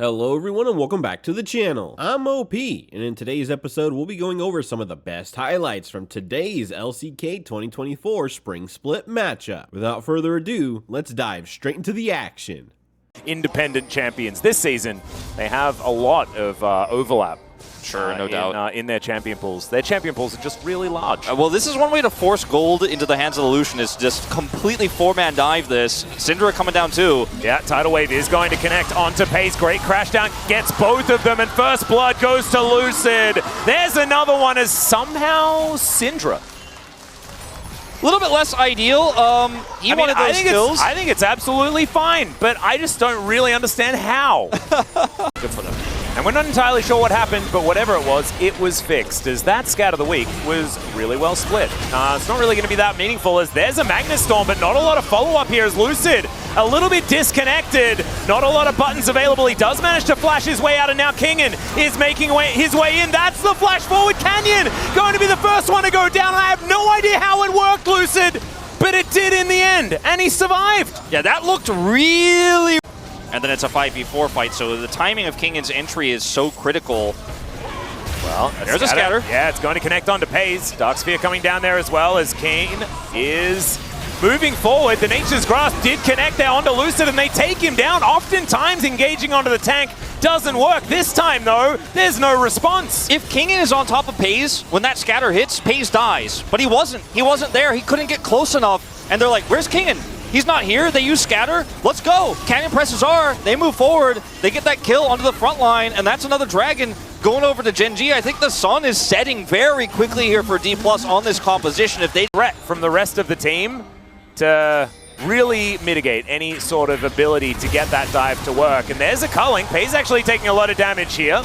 Hello everyone and welcome back to the channel. I'm OP, and in today's episode we'll be going over some of the best highlights from today's LCK 2024 Spring Split matchup. Without further ado, let's dive straight into the action. Independent champions this season, they have a lot of overlap. Sure, no doubt. In their champion pools. Their champion pools are just really large. Well, this is one way to force gold into the hands of the Lucian, is just completely four-man dive this. Syndra coming down too. Yeah, Tidal Wave is going to connect onto Pace. Great crash down, gets both of them, and first blood goes to Lucid. There's another one as somehow Syndra. A little bit less ideal. He wanted those kills. I think it's absolutely fine, but I just don't really understand how. Good for them. And we're not entirely sure what happened, but whatever it was fixed, as that scat of the week was really well split. It's not really going to be that meaningful, as there's a Magnet Storm, but not a lot of follow-up here as Lucid a little bit disconnected. Not a lot of buttons available. He does manage to flash his way out, and now Kingen is making his way in. That's the flash forward. Canyon going to be the first one to go down. I have no idea how it worked, Lucid, but it did in the end, and he survived. Yeah, that looked really... And then it's a 5v4 fight, so the timing of Kingen's entry is so critical. Well, there's a scatter. Yeah, it's going to connect onto Paze. Darksphere coming down there as well, as Kane is moving forward. The Nature's Grasp did connect there onto Lucid, and they take him down. Oftentimes engaging onto the tank doesn't work. This time, though, there's no response. If Kingen is on top of Paze, when that scatter hits, Paze dies. But he wasn't. He wasn't there. He couldn't get close enough. And they're like, where's Kingen? He's not here. They use scatter. Let's go. Canyon presses R. They move forward. They get that kill onto the front line, and that's another Dragon going over to Gen.G. I think the sun is setting very quickly here for Dplus on this composition. If they threat from the rest of the team to really mitigate any sort of ability to get that dive to work. And there's a culling. Pace actually taking a lot of damage here.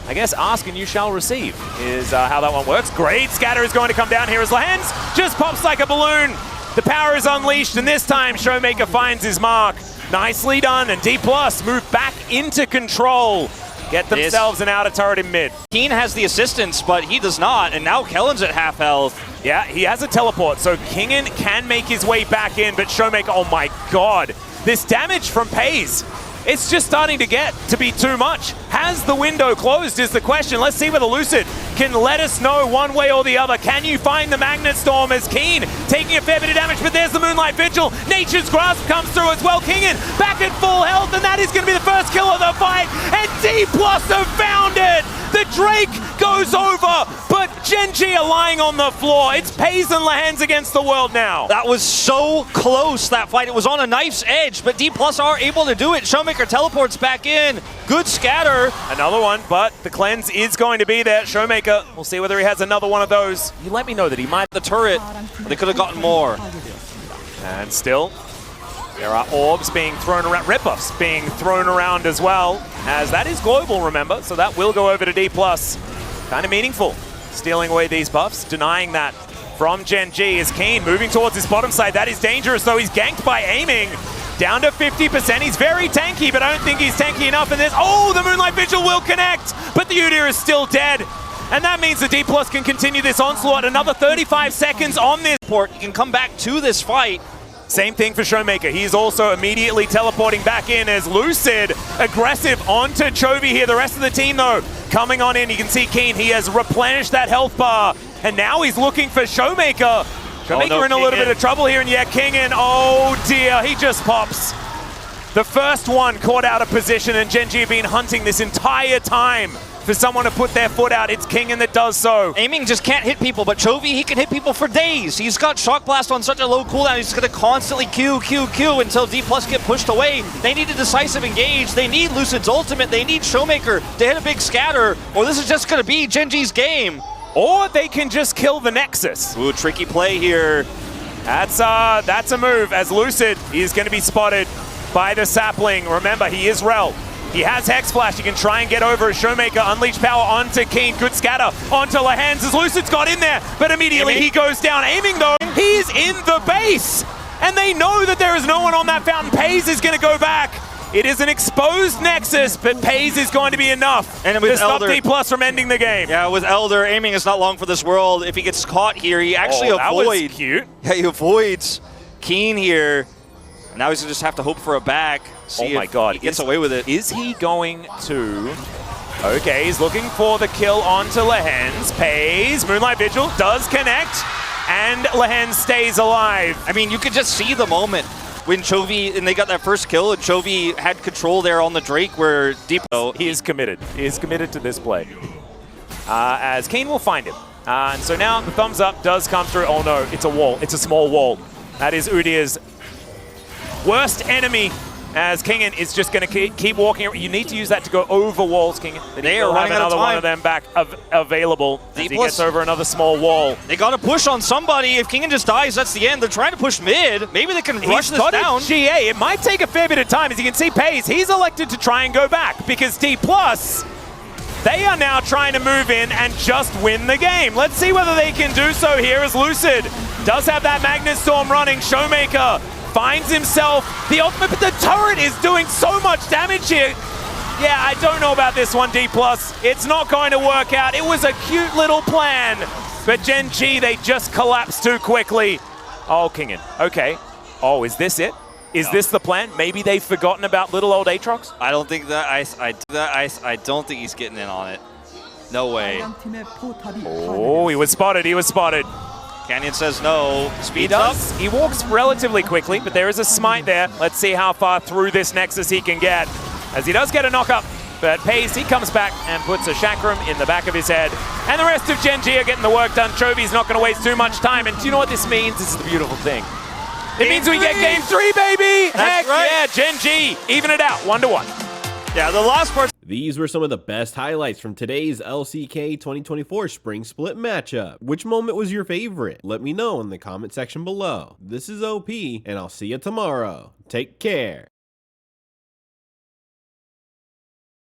I guess ask and you shall receive is how that one works. Great scatter is going to come down here as Lehens just pops like a balloon. The power is unleashed, and this time Showmaker finds his mark. Nicely done, and Dplus move back into control. Get themselves an outer turret in mid. Keen has the assistance, but he does not, and now Kellen's at half health. Yeah, he has a teleport, so Kingen can make his way back in, but Showmaker, oh my god. This damage from Paze, it's just starting to get to be too much. Has the window closed is the question. Let's see whether Lucid can let us know one way or the other. Can you find the Magnet Storm as Keen taking a fair bit of damage, but there's the Moonlight Vigil. Nature's Grasp comes through as well. Kingen back at full health, and that is going to be the first kill of the fight, and Dplus have found it! The Drake goes over, but Gen.G are lying on the floor. It's Paze and Lehens against the world now. That was so close, that fight. It was on a knife's edge, but Dplus are able to do it. Showmaker teleports back in. Good scatter. Another one, but the cleanse is going to be there. Showmaker, we'll see whether he has another one of those. You let me know that he might. The turret, they could have gotten more. And still, there are orbs being thrown around, rip-offs being thrown around as well, as that is global, remember, so that will go over to Dplus. Kind of meaningful, stealing away these buffs, denying that from Gen.G is Keen, moving towards his bottom side. That is dangerous, though. He's ganked by aiming. Down to 50%. He's very tanky, but I don't think he's tanky enough. And there's, oh, the Moonlight Vigil will connect, but the Udyr is still dead. And that means that Dplus can continue this onslaught. Another 35 seconds on this. He can come back to this fight. Same thing for Showmaker. He's also immediately teleporting back in as Lucid aggressive onto Chovy here. The rest of the team, though, coming on in. You can see Keen. He has replenished that health bar, and now he's looking for Showmaker. Showmaker in a little bit of trouble here, and yeah, Kingen, oh dear, he just pops. The first one caught out of position, and Gen.G have been hunting this entire time for someone to put their foot out. It's Kingen that does so. Aiming just can't hit people, but Chovy, he can hit people for days. He's got Shock Blast on such a low cooldown, he's going to constantly Q until Dplus get pushed away. They need a decisive engage. They need Lucid's ultimate. They need Showmaker to hit a big scatter, or this is just going to be Gen.G's game. Or they can just kill the Nexus. Ooh, tricky play here. That's a move, as Lucid is going to be spotted by the Sapling. Remember, he is Rel. He has Hex Flash. He can try and get over as Showmaker. Unleash power onto Keen. Good scatter onto Lehens as Lucid's got in there, but immediately he goes down. Aiming, though, he's in the base. And they know that there is no one on that fountain. Paze is going to go back. It is an exposed Nexus, but Paze is going to be enough and with to stop Elder, Dplus from ending the game. Yeah, with Elder, aiming is not long for this world. If he gets caught here, he actually avoids. That was cute. Yeah, he avoids Keen here. Now he's going to just have to hope for a back. See oh my if god. he gets away with it. Is he going to... Okay, he's looking for the kill onto Lehens. Pays. Moonlight Vigil does connect. And Lehens stays alive. I mean, you could just see the moment when Chovy, and they got that first kill, and Chovy had control there on the Drake where Dplus... He is committed. He is committed to this play. As Kane will find him. And so now the thumbs up does come through. Oh no, it's a wall. It's a small wall. That is Udir's worst enemy. As Kingen is just going to keep walking. You need to use that to go over walls, Kingen. They are running out of another one time. of them back available as he gets over another small wall. They got to push on somebody. If Kingen just dies, that's the end. They're trying to push mid. Maybe they can rush this down. GA. It might take a fair bit of time. As you can see, Pays, he's elected to try and go back because Dplus, they are now trying to move in and just win the game. Let's see whether they can do so here as Lucid does have that Magnet Storm running. Showmaker finds himself the ultimate, but the turret is doing so much damage here. Yeah, I don't know about this one, Dplus. It's not going to work out. It was a cute little plan, but Gen.G, they just collapsed too quickly. Oh, Kingen. Okay. Oh, is this it? Is this the plan? Maybe they've forgotten about little old Aatrox? I don't think that I don't think he's getting in on it. No way. Oh, he was spotted. He was spotted. Canyon says no. He Speeds does. up. He walks relatively quickly, but there is a smite there. Let's see how far through this Nexus he can get. As he does get a knock-up, but Pays, he comes back and puts a chakram in the back of his head. And the rest of Gen.G are getting the work done. Chovy's not going to waste too much time. And do you know what this means? This is the beautiful thing. It means we get game 3, baby! That's Heck right. yeah, Gen.G, even it out, 1-1. Yeah, the last part. These were some of the best highlights from today's LCK 2024 Spring Split matchup. Which moment was your favorite? Let me know in the comment section below. This is OP, and I'll see you tomorrow. Take care.